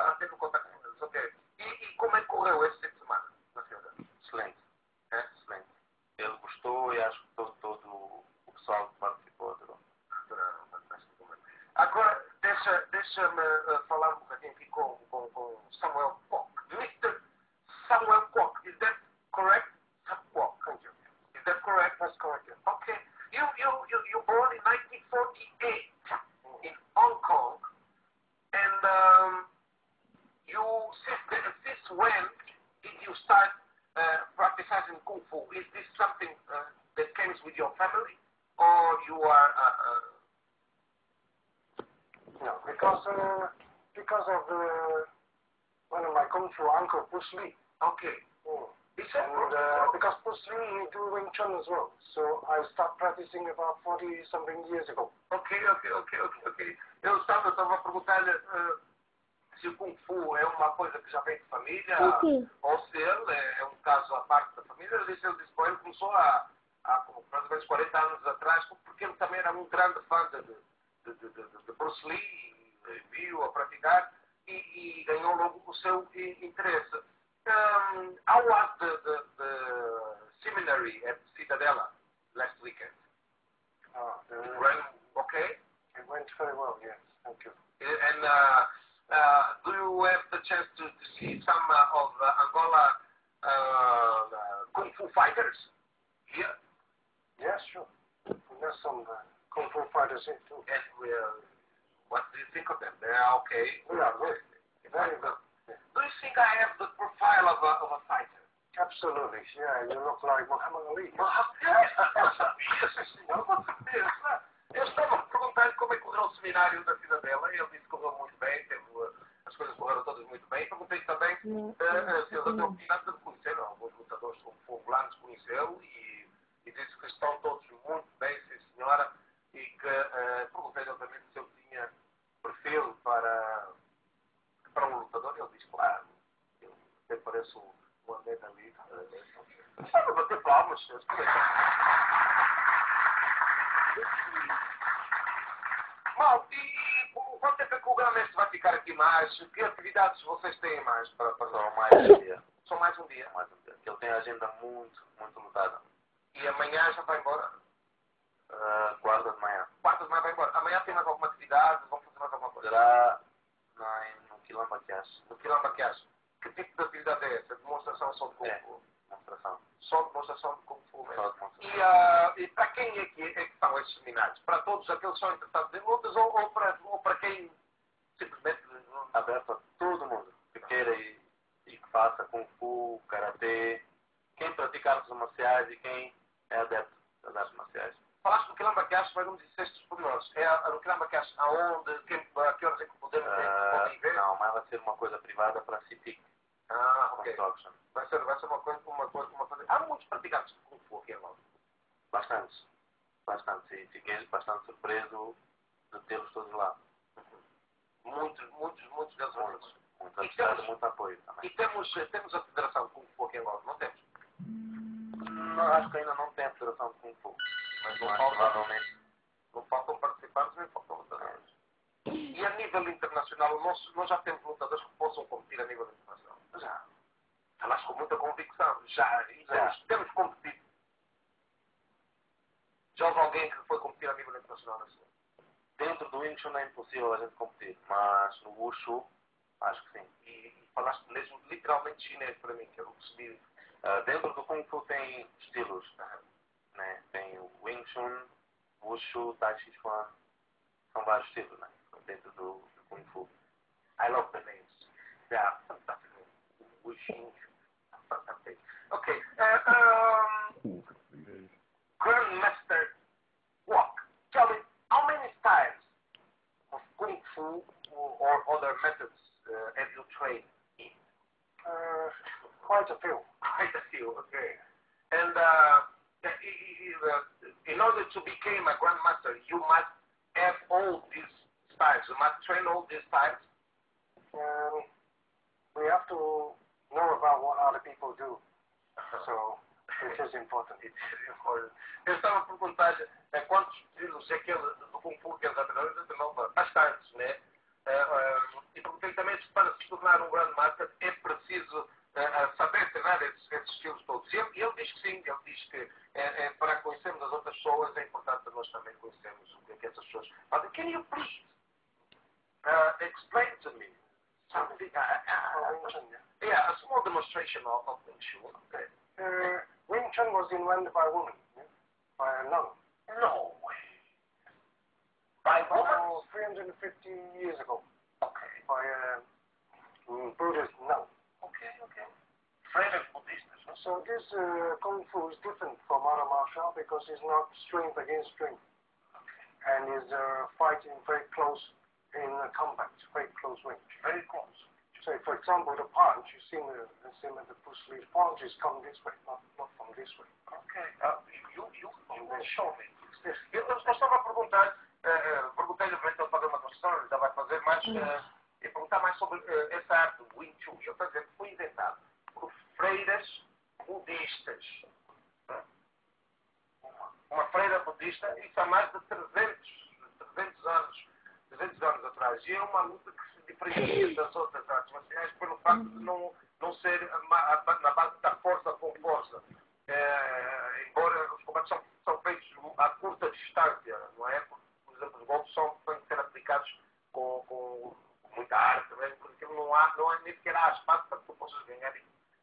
manteve o contato com eles, ok. E como é que correu esse fim de semana na Ciudad? Excelente. Excelente. Ele gostou e acho que todo o pessoal que participou adorou. Adoraram, fantástico. Agora, deixa-me falar um bocadinho aqui com Samuel Kwok. Mr. Samuel Kwok, is that correct? Kwok, thank you. Is that correct? That's correct, yeah. Okay. You born in 1948 in Hong Kong, and since when did you start practicing Kung Fu? Is this something that comes with your family, or you are? No, because of one of my Kung Fu uncle, Bruce Lee. Okay. And because Bruce Lee, he do Wing Chun as well. So I start practicing about 40-something years ago. Ok. Eu estava a perguntar-lhe se o Kung Fu é uma coisa que já vem de família, ou se ele é um caso à parte da família. Ele disse, bom, ele começou há como, mais ou menos 40 anos atrás, porque ele também era um grande fã de Bruce Lee, e viu a praticar, e ganhou logo o seu interesse. How was the seminary at Cidadela last weekend? It went okay? It went very well, yes. Thank you. And do you have the chance to see some of Angola Kung Fu fighters here? Yes, sure. There's some Kung Fu fighters here too. And what do you think of them? They are okay? We are good. Very good. Do you think I have the profile of a fighter? Absolutely, yeah. You look like Muhammad Ali. Eu estava a perguntar como é que correu o seminário da Cidadela, e ele disse que correu muito bem, as coisas correram todas muito bem. Perguntei também se ele deu a oportunidade de conhecer, alguns lutadores como angolanos conhecê-lo, e disse que estão todos muito bem, sim senhora, e que perguntei obviamente se ele tinha perfil para um lutador, e ele disse, claro, eu até pareço um andante ali. Estava a bater palmas, Mal, e quanto tempo é que o Grão-Mestre vai ficar aqui mais? Que atividades vocês têm mais para Só mais um dia. Só mais um dia? Mais um dia. Ele tem a agenda muito lotada. E amanhã já vai embora? Quarta de manhã. Quarta de manhã vai embora. Amanhã tem mais alguma atividade? Vão fazer mais alguma coisa? Será no Quilombaquias. No Quilombaquias. Que tipo de atividade é essa? Demonstração só de Kung Fu? Demonstração. Só demonstração de Kung Fu mesmo? Só demonstração. E para quem é que são esses seminários? Para todos aqueles que são interessados em lutas ou para quem simplesmente... Aberto a todo mundo que queira e que faça Kung Fu, Karatê, quem pratica artes marciais e quem é adepto das artes marciais. Falaste do Quilombaquias, mas não me disseste os pormenores. É no Quilombaquias aonde, a que horas é que podemos ver? Não, mas vai ser uma coisa privada para a CITIC. Ok. Vai ser uma coisa. Há muitos praticantes de Kung Fu aqui agora. Bastantes. E fiquei bastante surpreso de tê-los todos lá. Muitos deles juntos. Muito apesar, muito apoio também. E temos a Federação de Kung Fu aqui agora, não temos? Não, acho que ainda não tem a Federação de Kung Fu. Mas provavelmente não faltam participantes nem faltam lutadores. E a nível internacional, nós já temos lutadores que possam competir a nível internacional. Já. Falaste com muita convicção. Já. Temos competido. Já houve alguém que foi competir a nível internacional na sua? Dentro do Wing Chun é impossível a gente competir, mas no Wushu, acho que sim. E falaste mesmo literalmente chinês para mim, que eu não percebi. Dentro do Kung Fu tem estilos. Né? Tem o Wing Chun, Wushu, Tai Chi Chuan. São vários estilos, né? Dentro do Kung Fu. I love the names. They are fantastic. Wushu, fantastic. Okay. Grandmaster Kwok, tell me, how many styles of Kung Fu or other methods have you trained in? Quite a few. Quite a few, okay. And in order to become a grandmaster, you must have all these styles. You must train all these styles. We have to know about what other people do. So it is important. Eu estava a perguntar quantos estilos é que ele, do Kung Fu que ele já treinou? Ele treinou bastantes, né? E perguntei também se para se tornar um grande master é preciso saber treinar esses estilos todos. E ele diz que sim, ele diz que para conhecermos as outras pessoas é importante nós também conhecermos o que essas pessoas fazem. Can you please explain to me something? A small demonstration of Wing Chun. Wing Chun was invented by a woman, by a nun. No way. By About 350 years ago. Okay. By a Buddhist nun. Okay. Freire Buddhistas. So this Kung Fu is different from other martial arts because it's not strength against strength. Okay. And is fighting very close in combat, very close range. Very close. So for example, the punch, you see the Bruce Lee's punches come this way, not from this way. Okay. You will show me. Eu estava a perguntar, perguntei-lhe durante ele fazer uma demonstração, ele já vai fazer, mas e perguntar mais sobre essa arte do Wing Chun. Ele está a dizer que foi inventado por freiras budistas. Uma freira budista, isso há mais de 300 anos atrás. E é uma luta que se diferencia das outras artes marciais pelo facto de não ser na base da força com força. Embora os combates são feitos a curta distância, não é? Por exemplo, os golpes têm que ser aplicados com muita arte, não é? Porque não há nem sequer há espaço para que tu possas ganhar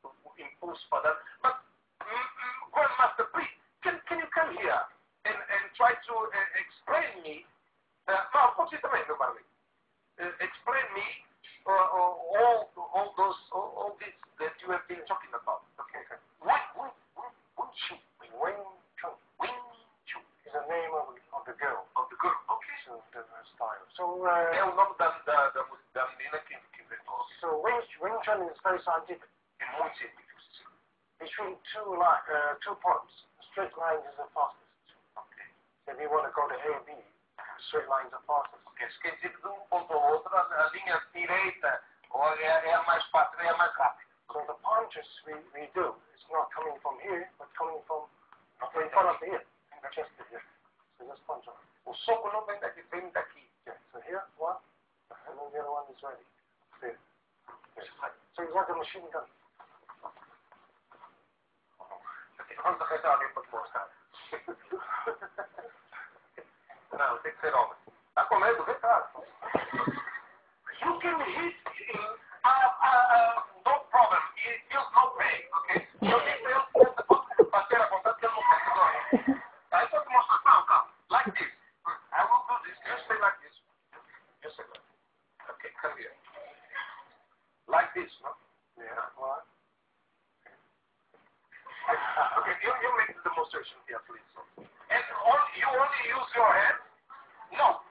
o impulso para dar. But, Grandmaster, please, can you come here and try to explain me? Pode ser também, meu barulho. Explain me all this that you have been talking about. Okay. Wing Chun. Wing Chun is the name of the girl. Of the girl. Okay. So the style. So é o nome da menina que inventou. So Wing Chun is very scientific. É muito científico. Between two points, straight lines is the fastest. Okay. So if you want to go to A, B, straight lines are fastest. Okay. Se quer dizer que de um ponto ao outro, a linha direita é a mais fácil, é a mais rápida. So the punches we do, it's not coming from here, but coming from in front of the ear, just here. So just punch on. O soco não vem daqui, vem daqui. Yeah. So here, one, and then the other one is ready. There. So it's like a machine gun. Vamos arranjar alguém para te mostrar. Não, tem que ser homem. Está com medo? Vem cá. You can hit him, no problem. He feels no pain, ok? Eu disse a ele que pode bater à vontade que ele não sente dor. Aí só te mostrar, calma. Like this. I will do this. You stay like this. You stay like this. Okay, come here. Like this, no? Yeah. What? Okay, you make the demonstration here, please. And you only use your hand? No.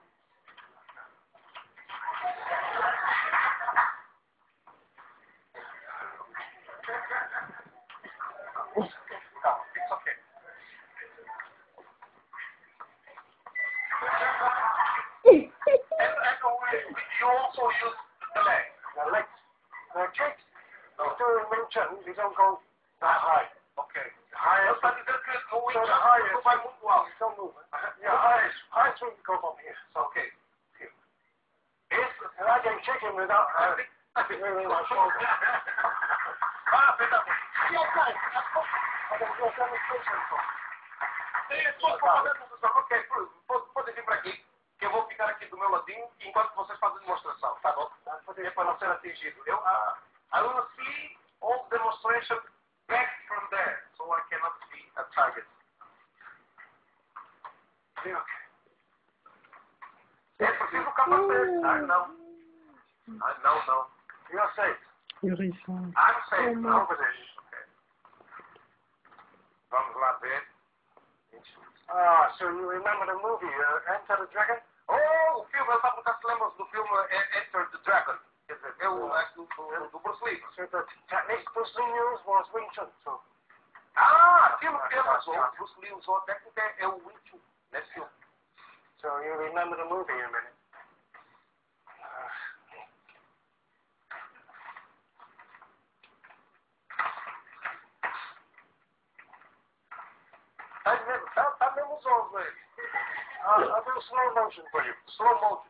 No, it's okay. And you also use the leg. The legs. The kicks. No. During Wing Chun, you don't go that high. Okay. Higher. Está a dizer que no Wing So the Chun highest. não vai muito alto. Don't move. Yeah, highest we can go from here. Okay. Here. And I can kick him without moving my shoulder. I can do a demonstration for Ok, pode vir para aqui, que eu vou ficar aqui do meu ladinho enquanto vocês fazem a demonstração, tá bom? É para não ser atingido. I will see all demonstration back from there, so I cannot be a target. Okay. É preciso capacete. Não. You're safe. I'm safe. Over there. Okay. Vamos lá ver. So you remember the movie, Enter the Dragon? Oh, o filme, eu estava a perguntar se lembram do filme Enter the Dragon. Quer dizer, é o do Bruce Lee. So the technique Bruce Lee used was Wing Chun. So. Aquilo que ele usou, o Bruce Lee usou a técnica é o Wing Chun, nesse filme. So you remember the movie in a minute. Tá mesmo os olhos aí. I'll do slow motion for you. Slow motion.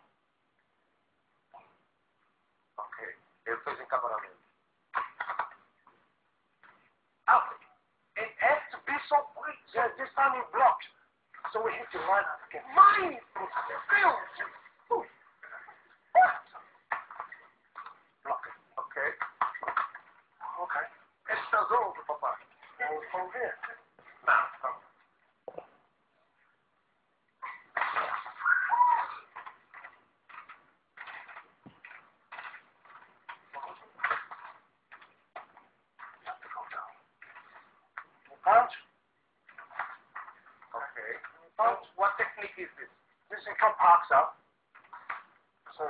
finally blocked. So we hit you right up again. Mine! Deus! What? Block it. Ok. Okay. Este onde, papai? And from here. Não. Have to go down. You punch. Ok. Punch. What technique is this? This is called parks up. So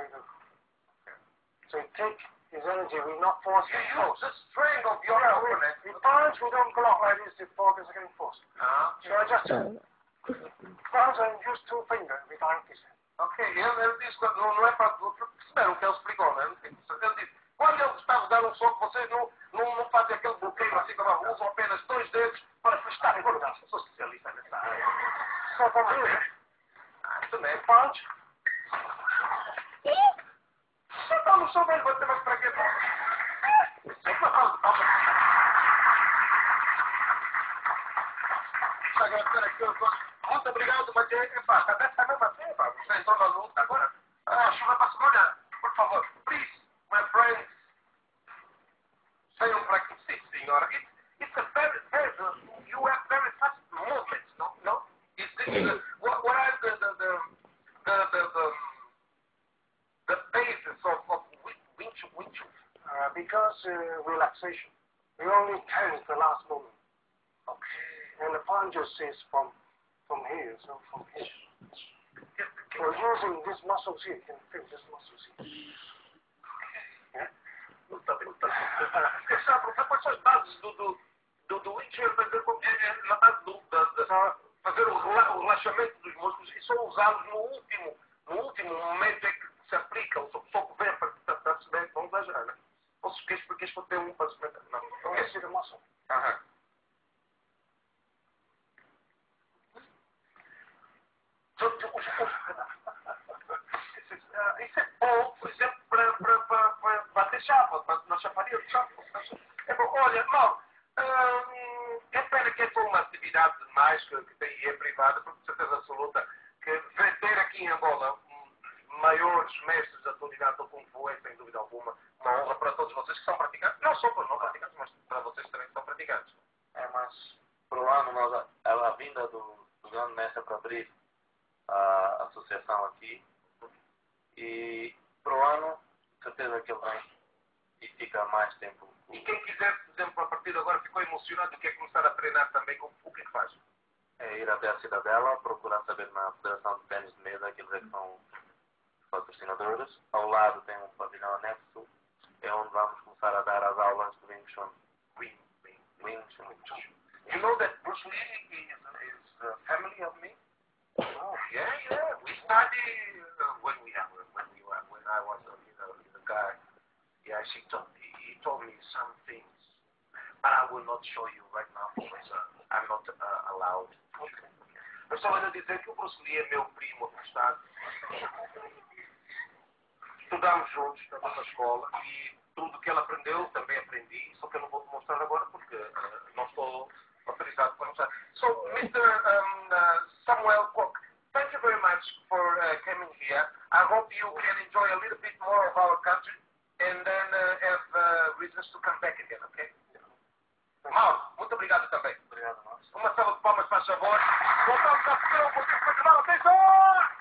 you take his energy, we not force You him. use the strength of your Yeah, opponent. we punch, we don't block like this if focus against force. Ah, So I just punch and use two fingers behind his head. ok. Ele disse que não é para... Perceberam o que ele explicou, não é? Ele disse, quando ele está a dar um soco, vocês não fazem aquele bloqueio assim como a usam apenas 2 dedos para prestar importante. Eu sou especialista nessa área. So from here, Também. punch. Então não sou bem, vou ter mais para quê? Sei que não faz de palma. Deixa eu agradecer aqui os dois. Muito obrigado, mas pá, está dessa mesma assim, pá. Você entrou na luta agora. A chuva para se molhar. Por favor, please, my friends. Say um practice, sim, senhora. It's a very, you have very fast movements, no? Is this, what are the basis of Wing Chun? Because relaxation. We only tense the last moment. Okay. And the punches is from here, so from here. We're using these muscles here, you can feel these muscles here. Yeah? Luta. Porque sabe, quais são as bases do Wing Chun? É na base de fazer o relaxamento dos músculos e só usá-los no último momento é que se aplica. O soco vem para se bem, vamos exagerar, né? Ou se queres ter um para se meter. Não. Yes, see the muscle. Aham. Isso é bom, por exemplo, para bater chapa, na chaparia de chapa. É bom, olha, Mauro, é pena que é só uma atividade mais que tem é privada, porque de certeza absoluta que ter aqui em Angola maiores mestres da atualidade do Kung Fu é, sem dúvida alguma, uma honra para todos vocês que são praticantes, não só para os não praticantes, mas para vocês também que são praticantes. É, mas para o ano, a vinda do grande mestre para abrir a associação aqui, e para o ano, certeza que ele vem e fica mais tempo. E quem quiser, por exemplo, a partir de agora ficou emocionado e quer começar a treinar também, o que é que faz? É ir até a Cidadela, procurar saber na Federação de Ténis de Mesa, aqueles é que são patrocinadores. Ao lado tem um pavilhão anexo, é onde vamos começar a dar as aulas de Wing Chun. Wing Chun. You know that Bruce Lee is a family of me? Oh, yeah. We studied when I was a guy. Yeah, he told me some things, but I will not show you right now because I'm not allowed. Okay. Eu só ainda dizer que o Bruce Lee é meu primo apostado. Estudamos juntos na nossa escola e tudo que ele aprendeu também aprendi, só que eu não vou te mostrar agora porque não estou autorizado para mostrar. So, Mr. Samuel Kwok, thank you very much for coming here. I hope you can enjoy a little bit more of our country and then have reasons to come back again, okay? Mauro, muito obrigado também. Obrigado, Márcio. Uma salva de palmas, faz favor. Voltamos a fazer um pouquinho de atenção!